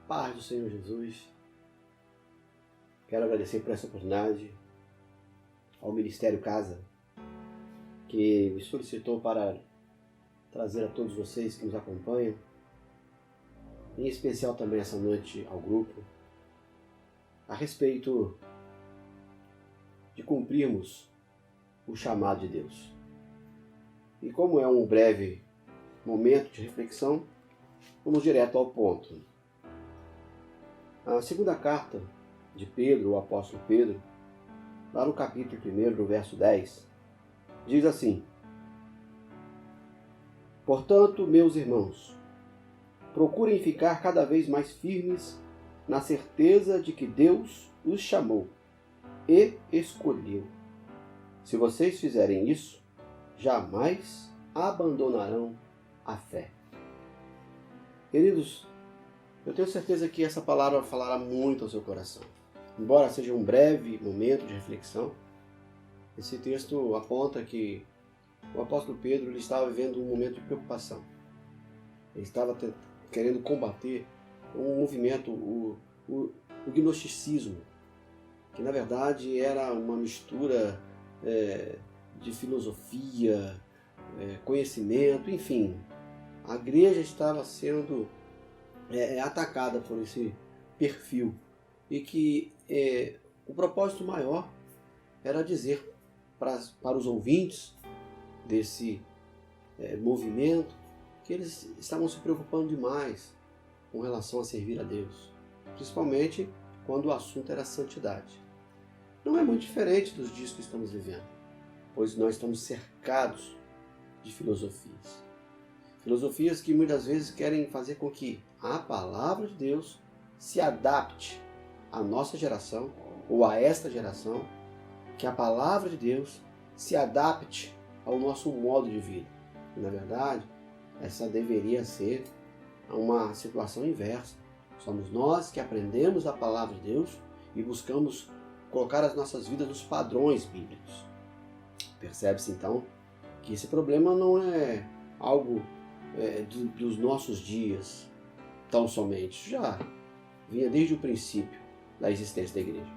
paz do Senhor Jesus. Quero agradecer por essa oportunidade ao Ministério Casa, que me solicitou para trazer a todos vocês que nos acompanham, em especial também essa noite ao grupo, a respeito de cumprirmos o chamado de Deus. E como é um breve momento de reflexão, vamos direto ao ponto. A segunda carta de Pedro, o apóstolo Pedro, lá no capítulo 1, no verso 10, diz assim: Portanto, meus irmãos, procurem ficar cada vez mais firmes na certeza de que Deus os chamou e escolheu. Se vocês fizerem isso, jamais abandonarão a fé. Queridos, eu tenho certeza que essa palavra falará muito ao seu coração. Embora seja um breve momento de reflexão, esse texto aponta que o apóstolo Pedro ele estava vivendo um momento de preocupação. Ele estava querendo combater um movimento, o gnosticismo, que na verdade era uma mistura de filosofia, conhecimento, enfim. A igreja estava sendo atacada por esse perfil e que o propósito maior era dizer para os ouvintes desse movimento que eles estavam se preocupando demais com relação a servir a Deus, principalmente quando o assunto era santidade. Não é muito diferente dos dias que estamos vivendo, pois nós estamos cercados de filosofias. Filosofias que muitas vezes querem fazer com que a palavra de Deus se adapte à nossa geração ou a esta geração, que a palavra de Deus se adapte ao nosso modo de vida. E, na verdade, essa deveria ser uma situação inversa. Somos nós que aprendemos a palavra de Deus e buscamos colocar as nossas vidas nos padrões bíblicos. Percebe-se então que esse problema não é algo dos nossos dias tão somente. Já vinha desde o princípio da existência da igreja.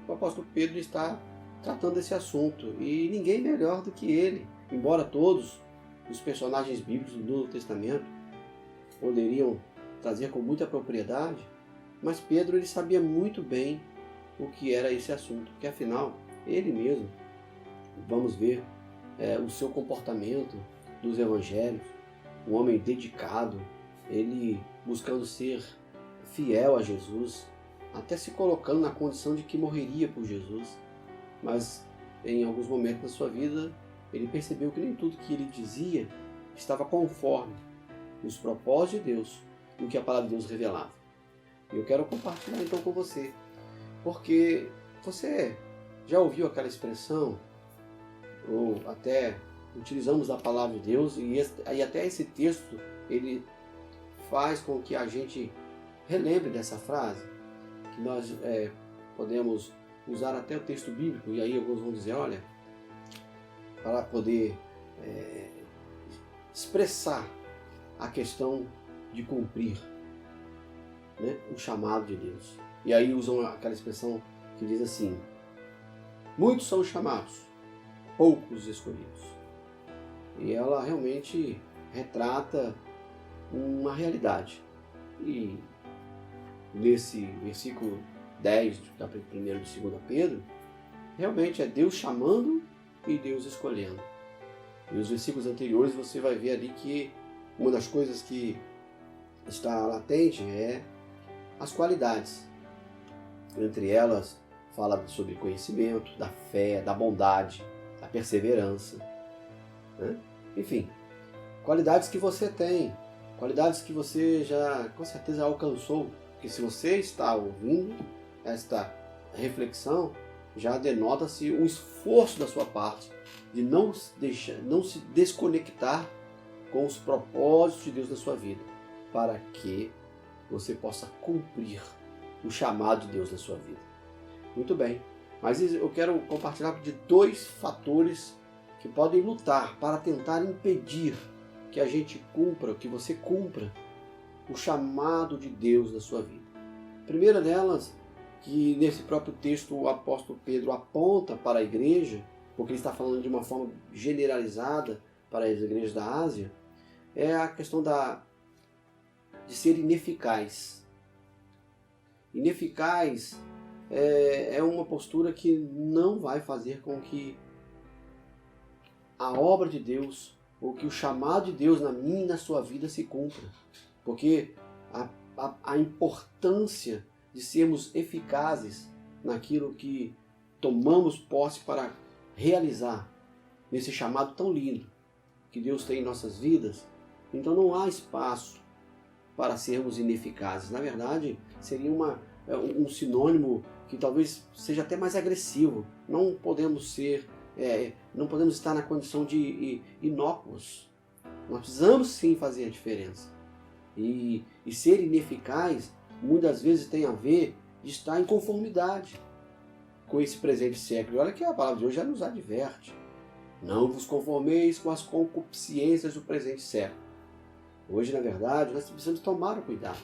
O apóstolo Pedro está tratando desse assunto e ninguém melhor do que ele, embora todos os personagens bíblicos do Novo Testamento poderiam trazer com muita propriedade, mas Pedro ele sabia muito bem o que era esse assunto, porque afinal ele mesmo, vamos ver o seu comportamento dos evangelhos, um homem dedicado, ele buscando ser fiel a Jesus, até se colocando na condição de que morreria por Jesus, mas em alguns momentos da sua vida ele percebeu que nem tudo que ele dizia estava conforme os propósitos de Deus e o que a palavra de Deus revelava. E eu quero compartilhar então com você, porque você já ouviu aquela expressão, ou até utilizamos a palavra de Deus, e até esse texto ele faz com que a gente relembre dessa frase, que nós podemos usar até o texto bíblico, e aí alguns vão dizer, olha, para poder expressar a questão de cumprir, né, o chamado de Deus. E aí usam aquela expressão que diz assim: muitos são chamados, poucos escolhidos. E ela realmente retrata uma realidade. E nesse versículo 10 do capítulo 1 de 2 Pedro, realmente é Deus chamando e Deus escolhendo. E os versículos anteriores você vai ver ali que uma das coisas que está latente é as qualidades. Entre elas, fala sobre conhecimento, da fé, da bondade, da perseverança, né? Enfim, qualidades que você tem, qualidades que você já com certeza alcançou, porque se você está ouvindo esta reflexão, já denota-se um esforço da sua parte de não se desconectar com os propósitos de Deus na sua vida, para que você possa cumprir o chamado de Deus na sua vida. Muito bem, mas eu quero compartilhar de 2 fatores que podem lutar para tentar impedir que a gente cumpra, que você cumpra o chamado de Deus na sua vida. A primeira delas, que nesse próprio texto o apóstolo Pedro aponta para a igreja, porque ele está falando de uma forma generalizada para as igrejas da Ásia, é a questão de ser ineficaz. Ineficaz é uma postura que não vai fazer com que a obra de Deus, ou que o chamado de Deus na minha e na sua vida se cumpra. Porque a importância de sermos eficazes naquilo que tomamos posse para realizar, nesse chamado tão lindo que Deus tem em nossas vidas, então não há espaço para sermos ineficazes. Na verdade, seria um sinônimo que talvez seja até mais agressivo. Não podemos estar na condição de inócuos. Nós precisamos sim fazer a diferença. E ser ineficaz muitas vezes tem a ver de estar em conformidade com esse presente século. E olha que a palavra de hoje já nos adverte. Não vos conformeis com as concupiscências do presente século. Hoje, na verdade, nós precisamos tomar o cuidado.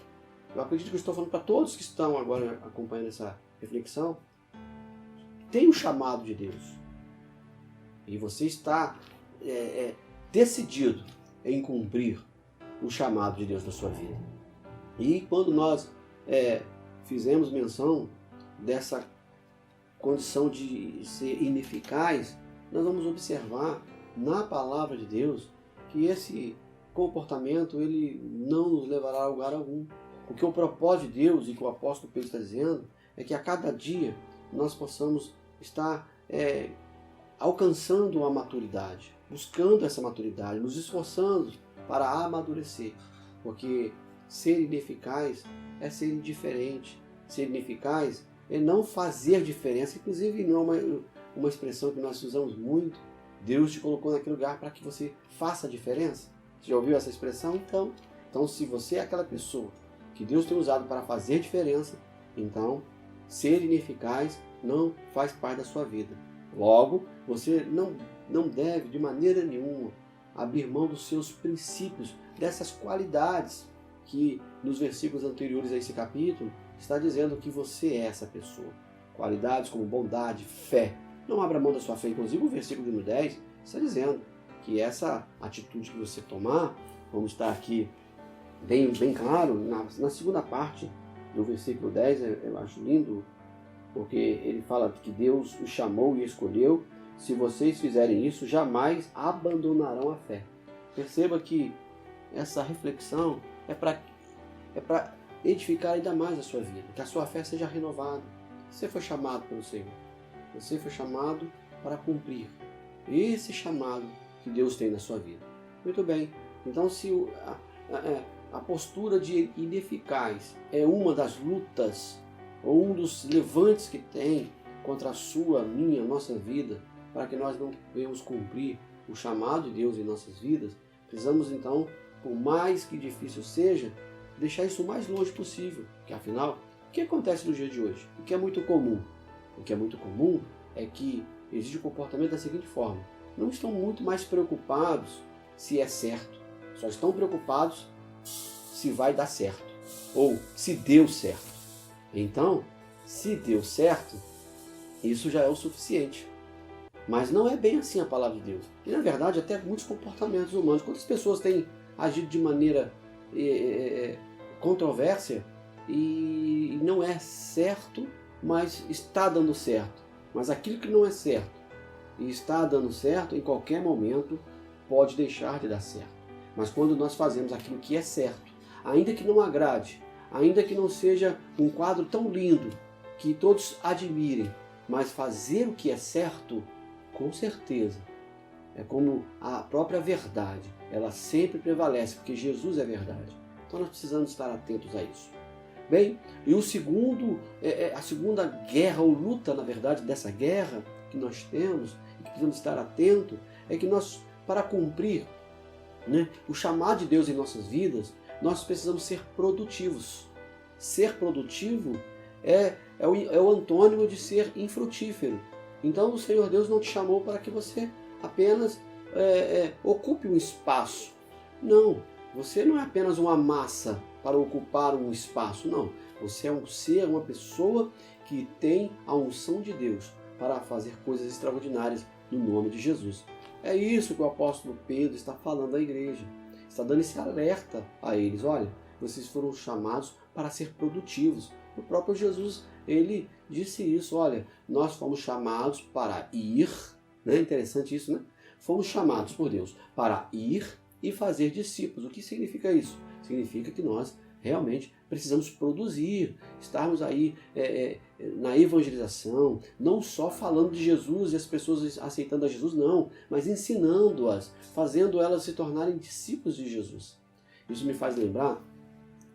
Eu acredito que eu estou falando para todos que estão agora acompanhando essa reflexão. Tem o chamado de Deus. E você está decidido em cumprir o chamado de Deus na sua vida. E quando nós fizemos menção dessa condição de ser ineficaz, nós vamos observar na palavra de Deus que esse comportamento ele não nos levará a lugar algum. Porque o propósito de Deus, e que o apóstolo Pedro está dizendo, é que a cada dia nós possamos estar alcançando a maturidade, buscando essa maturidade, nos esforçando para amadurecer. Porque ser ineficaz é ser indiferente. Ser ineficaz é não fazer diferença. Inclusive, não é uma expressão que nós usamos muito. Deus te colocou naquele lugar para que você faça a diferença. Você já ouviu essa expressão? Então, se você é aquela pessoa que Deus tem usado para fazer diferença, então ser ineficaz não faz parte da sua vida. Logo, você não deve de maneira nenhuma abrir mão dos seus princípios, dessas qualidades que nos versículos anteriores a esse capítulo está dizendo que você é essa pessoa. Qualidades como bondade, fé. Não abra mão da sua fé. Inclusive o versículo número 10 está dizendo que essa atitude que você tomar, vamos estar aqui bem claro, na segunda parte do versículo 10, eu acho lindo, porque ele fala que Deus os chamou e escolheu. Se vocês fizerem isso, jamais abandonarão a fé. Perceba que essa reflexão é para edificar ainda mais a sua vida, que a sua fé seja renovada. Você foi chamado pelo Senhor. Você foi chamado para cumprir esse chamado que Deus tem na sua vida. Muito bem. Então, se a postura de ineficaz é uma das lutas ou um dos levantes que tem contra a sua, minha, nossa vida, para que nós não venhamos cumprir o chamado de Deus em nossas vidas, precisamos então, por mais que difícil seja, deixar isso o mais longe possível. Porque afinal, o que acontece no dia de hoje? O que é muito comum? O que é muito comum é que existe um comportamento da seguinte forma: não estão muito mais preocupados se é certo, só estão preocupados se vai dar certo, ou se deu certo. Então, se deu certo, isso já é o suficiente. Mas não é bem assim a palavra de Deus. E na verdade, até muitos comportamentos humanos. Quantas pessoas têm agido de maneira controvérsia e não é certo, mas está dando certo. Mas aquilo que não é certo e está dando certo, em qualquer momento pode deixar de dar certo. Mas quando nós fazemos aquilo que é certo, ainda que não agrade, ainda que não seja um quadro tão lindo que todos admirem, mas fazer o que é certo, com certeza, é como a própria verdade. Ela sempre prevalece, porque Jesus é verdade. Então nós precisamos estar atentos a isso. Bem, e a segunda guerra, ou luta, na verdade, dessa guerra que nós temos, e que precisamos estar atentos, é que nós, para cumprir o chamado de Deus em nossas vidas, nós precisamos ser produtivos. Ser produtivo é o antônimo de ser infrutífero. Então o Senhor Deus não te chamou para que você apenas ocupe um espaço. Não, você não é apenas uma massa para ocupar um espaço. Não, você é um ser, uma pessoa que tem a unção de Deus para fazer coisas extraordinárias no nome de Jesus. É isso que o apóstolo Pedro está falando à igreja. Está dando esse alerta a eles. Olha, vocês foram chamados para ser produtivos. O próprio Jesus, ele disse isso. Olha, nós fomos chamados para ir, né? Interessante isso, né? Fomos chamados por Deus para ir e fazer discípulos. O que significa isso? Significa que nós realmente precisamos produzir, estarmos aí na evangelização, não só falando de Jesus e as pessoas aceitando a Jesus, não, mas ensinando-as, fazendo elas se tornarem discípulos de Jesus. Isso me faz lembrar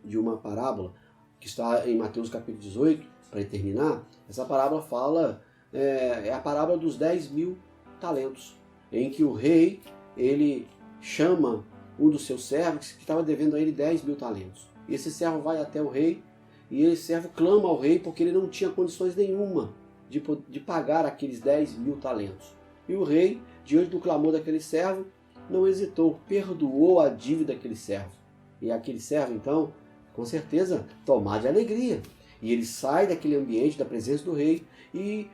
de uma parábola que está em Mateus capítulo 18, para terminar. Essa parábola fala, é a parábola dos 10.000 talentos, em que o rei, ele chama um dos seus servos que estava devendo a ele 10.000 talentos. E esse servo vai até o rei, e esse servo clama ao rei porque ele não tinha condições nenhuma de pagar aqueles 10.000 talentos. E o rei, diante do clamor daquele servo, não hesitou, perdoou a dívida daquele servo. E aquele servo, então, com certeza, tomado de alegria. E ele sai daquele ambiente, da presença do rei, e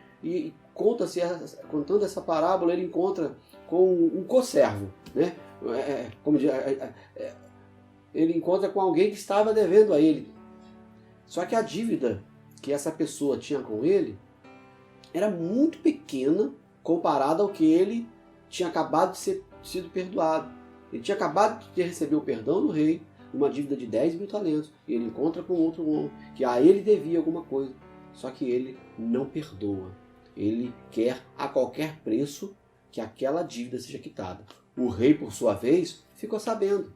contando essa parábola, ele encontra com um conservo, né? Ele encontra com alguém que estava devendo a ele. Só que a dívida que essa pessoa tinha com ele era muito pequena comparada ao que ele tinha acabado de ser sido perdoado. Ele tinha acabado de receber o perdão do rei, uma dívida de 10.000 talentos, e ele encontra com outro homem que a ele devia alguma coisa. Só que ele não perdoa. Ele quer a qualquer preço que aquela dívida seja quitada. O rei, por sua vez, ficou sabendo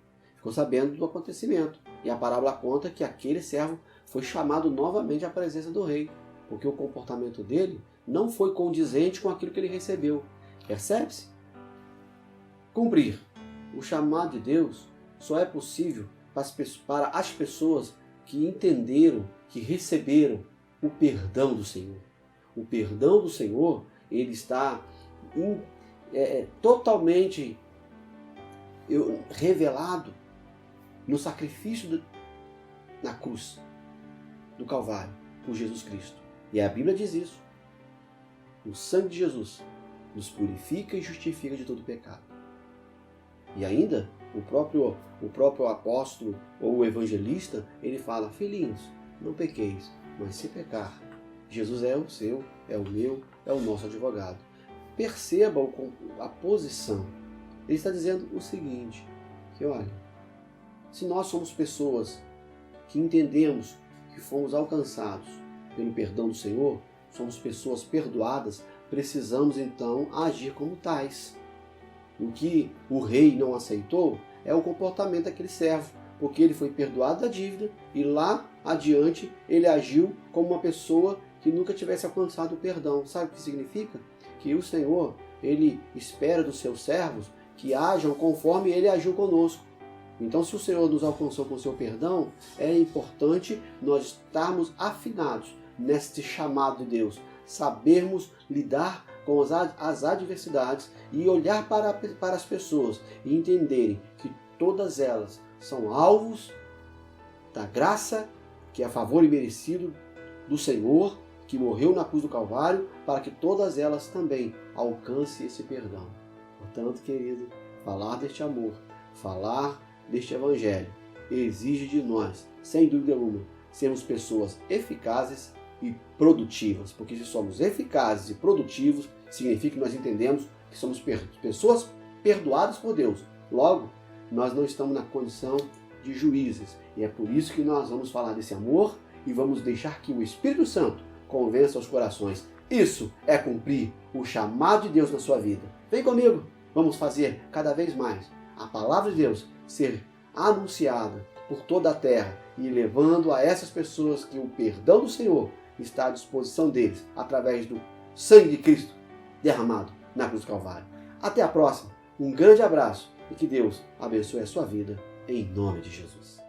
do acontecimento. E a parábola conta que aquele servo foi chamado novamente à presença do rei, porque o comportamento dele não foi condizente com aquilo que ele recebeu. Percebe-se? Cumprir o chamado de Deus só é possível para as pessoas que entenderam, que receberam o perdão do Senhor. O perdão do Senhor, ele está totalmente revelado no sacrifício na cruz do Calvário por Jesus Cristo. E a Bíblia diz isso. O sangue de Jesus nos purifica e justifica de todo pecado. E ainda o próprio apóstolo ou o evangelista, ele fala: filhinhos, não pequeis, mas se pecar, Jesus é o seu, é o meu, é o nosso advogado. Perceba a posição. Ele está dizendo o seguinte, que olha, se nós somos pessoas que entendemos que fomos alcançados pelo perdão do Senhor, somos pessoas perdoadas, precisamos então agir como tais. O que o rei não aceitou é o comportamento daquele servo, porque ele foi perdoado da dívida e lá adiante ele agiu como uma pessoa que nunca tivesse alcançado o perdão. Sabe o que significa? Que o Senhor, ele espera dos seus servos que ajam conforme ele agiu conosco. Então, se o Senhor nos alcançou com o seu perdão, é importante nós estarmos afinados neste chamado de Deus, sabermos lidar com as adversidades e olhar para as pessoas e entenderem que todas elas são alvos da graça que é a favor e merecido do Senhor, que morreu na cruz do Calvário, para que todas elas também alcancem esse perdão. Portanto, querido, falar deste amor, falar deste Evangelho, exige de nós, sem dúvida alguma, sermos pessoas eficazes e produtivas, porque se somos eficazes e produtivos, significa que nós entendemos que somos pessoas perdoadas por Deus. Logo, nós não estamos na condição de juízes, e é por isso que nós vamos falar desse amor e vamos deixar que o Espírito Santo convença os corações. Isso é cumprir o chamado de Deus na sua vida. Vem comigo, vamos fazer cada vez mais a palavra de Deus ser anunciada por toda a terra e levando a essas pessoas que o perdão do Senhor está à disposição deles através do sangue de Cristo derramado na cruz do Calvário. Até a próxima, um grande abraço e que Deus abençoe a sua vida em nome de Jesus.